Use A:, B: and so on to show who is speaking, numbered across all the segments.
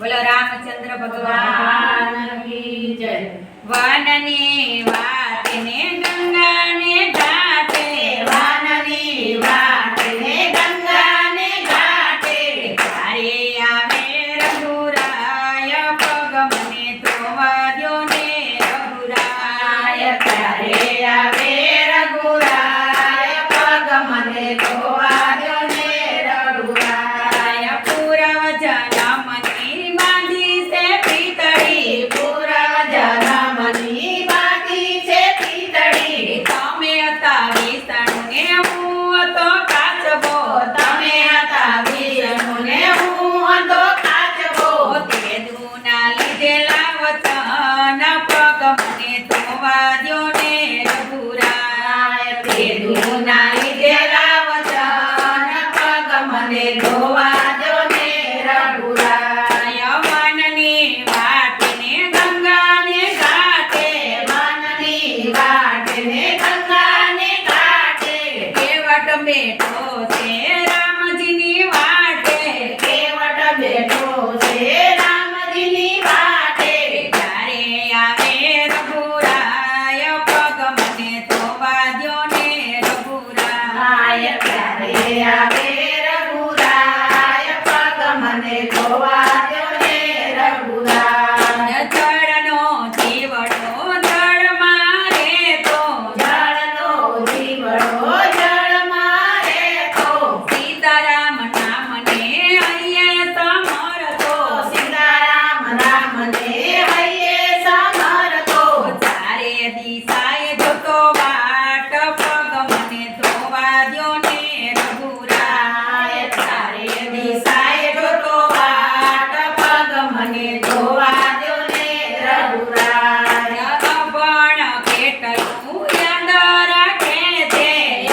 A: બોલો રામચંદ્ર ભગવાન કી જય। વનની વાતને ગંગાને ઘાટે, વનની વાતને ગંગાને ઘાટે, તારે આવે રઘુરાય પગ મને ધોવા દ્યો ને રઘુરાય, તારે આવે રઘુરાય પગ મને ધોવા દ્યો ને રઘુરાય। પૂર્વ જન્મની બાંધી છે પિતળી, પૂર્વ જન્મની બાંધી છે પિતળી, તમે હતા વિષ્ણુ ને હું હતો કાચબો, તમે હતા વિષ્ણુ ને હું હતો કાચબો, તે દુના લીધેલા વચન પગ મને ધોવા દ્યો ને રઘુરાય, તે દુના લીધેલા વચન પગ મને ધોવા દ્યો ને રઘુરાય। વનની વાટને ગંગાને ઘાટે, વનની વાટને ગંગાને ઘાટે, કેવટ બેઠો છે રામજીની વાટે, કેવટ બેઠો છે રામજીની વાટે, ત્યારે આવે રઘુરાય પગ મને ધોવા દ્યો ને રઘુરાય, ત્યારે આવે રઘુરાય પગ મને ધોવા દ્યો ને રઘુરાય। જળનો જીવડો જળમાં રહેતો, જળનો જીવડો જળમાં રહેતો, સીતારામ નામને હૈયે સમરતો, સીતારામ નામને હૈયે સમરતો, ચારે દિશાએ જોતો વાટ પગ મને ધોવા દ્યો ને રઘુરાય, ચારે દિશાએ જોતો વાટ પગ મને ધોવા દ્યો ને રઘુરાય। અભણ કેટલું યાદ રાખે છે,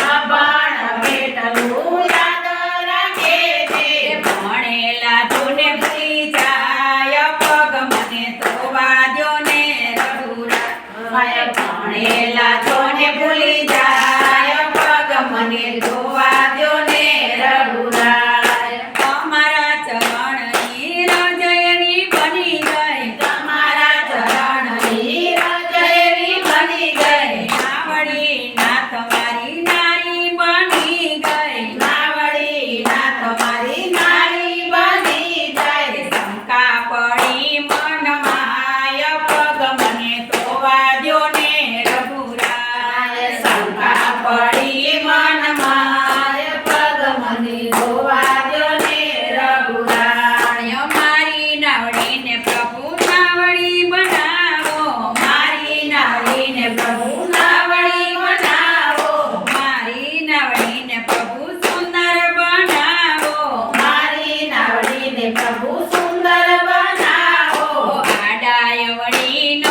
A: અભણ કેટલું યાદ રાખે છે, ભણેલા જોને ભૂલી જાય પગ મને ધોવા દ્યો ને રઘુરાય, ભણેલા જોને ભૂલી જાય પગ મને ધોવા દ્યો ને રઘુરાય। તમારા ચરણની રજયની બની ગઈ, તમારા ચરણની રજયની બની ગઈ, નાવડી નાથ મારી નારી બની ગઈ, નાવડી નાથ મારી નારી બની ગઈ, શંકા પડી મનમાય પગ મને ધોવા દ્યો ને રઘુરાય, શંકા પડી મનમાય પગ મને ધોવા દ્યો ને રઘુરાય। મારી નાવડીને પ્રભુ નાવડી બનાવો, મારી નાવડીને પ્રભુ નાવડી બનાવો, મારી નાવડીને પ્રભુ સુંદર બનાવો, મારી નાવડીને પ્રભુ સુંદર બનાવો, આડાય વળી ન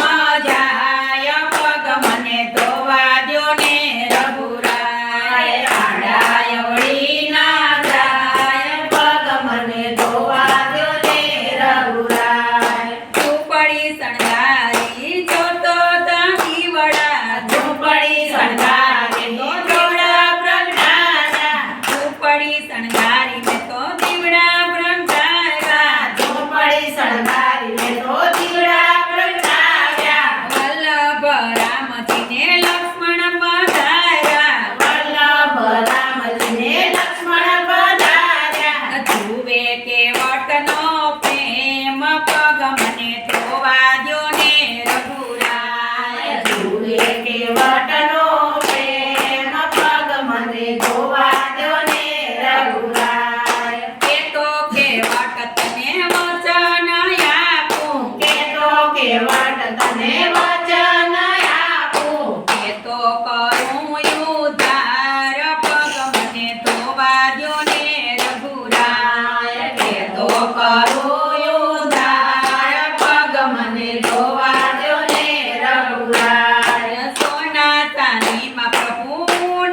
A: જાય પગ મને ધોવા દ્યો ને રઘુરાય, આડાય વળી ના જાય પગ મને ધોવા દ્યો ને રઘુરાય। ઝૂંપડી શણગારી જોતો દીવડા, ઝૂંપડી શણગારી તો દીવડા પ્રગટાવ્યા, ઝૂંપડી શણગારી મેં તો દીવડા પ્રગટાવ્યા, ઝૂંપડી શણગારી મેં તો દીવડા પ્રગટાવ્યા, વલ્લભ રામજીને લક્ષ્મણ પધાર્યા, વલ્લભ રામજીને લક્ષ્મણ પધાર્યા, જુએ કેવટનો પ્રેમ પગ મને ધોવા દ્યો ને રઘુરાય, જુએ કેવટનો પ્રેમ પગ મને ધોવા દ્યો ને રઘુરાય। કે તો કેવટ તને વચન આપું, કે તો કેવટ તને વચન આપું, કે તો કરું ઉદ્ધાર પગ મને ધોવા દ્યો ને રઘુરાય, કે તો કરું ઉદ્ધાર પગ મને ધોવા દ્યો ને રઘુરાય। સોના ચાંદીમાં પ્રભુ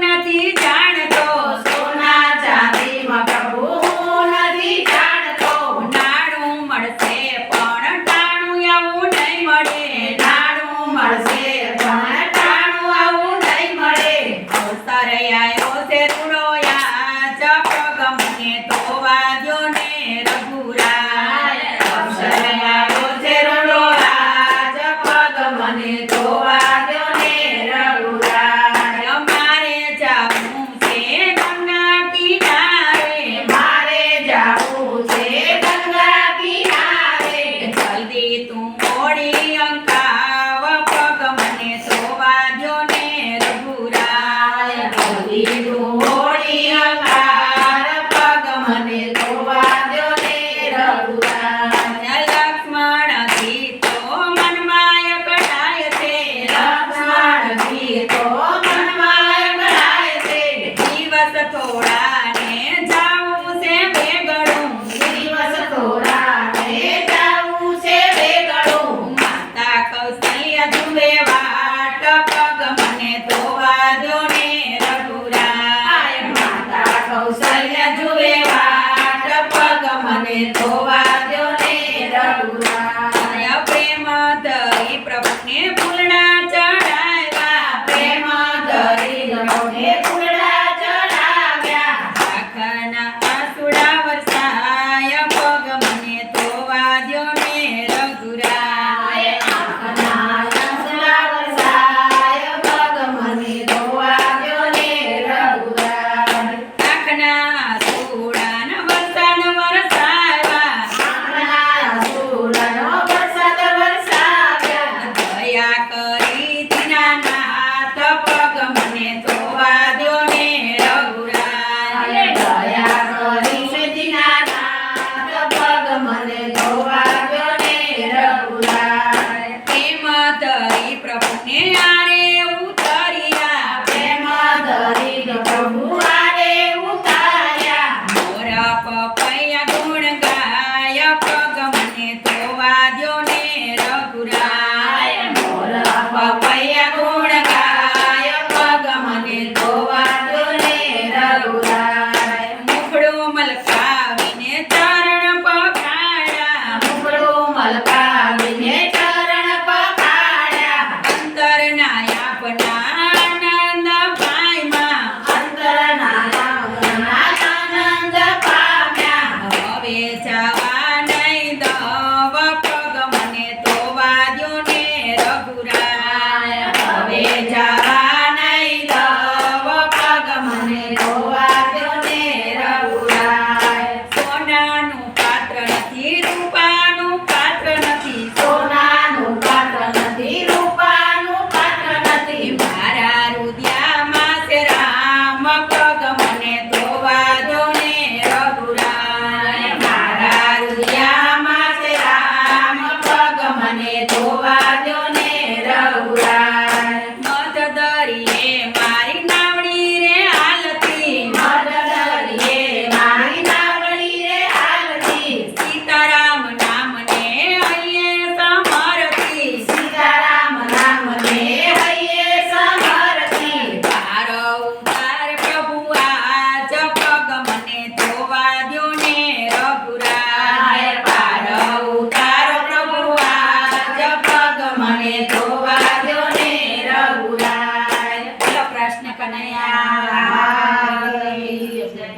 A: નથી જાણતો, સોના ચાંદીમાં પ્રભુ નથી જાણતો, નાણું મળશે પણ ટાણું આવું નહીં મળે, નાણું મળશે પણ ટાણું આવું નહીં મળે, અવસર આયો છે રૂડો યાદ પગ મને ધોવા દ્યો ને રઘુરાય, ધોવા દ્યો ને રઘુરાય પ્રેમ ધરી પ્રભુને ફૂલડા ચડાવ્યા પ્રેમ ધરી પ્રભુને ફૂલડા ચડાવ્યા આંખના આંસુડા વરસાય પગ મને ધોવા દ્યો ને રઘુરાય આંખના આંસુડા વરસાય પગ મને ધોવા દ્યો ને રઘુરાય આંખના આંસુડા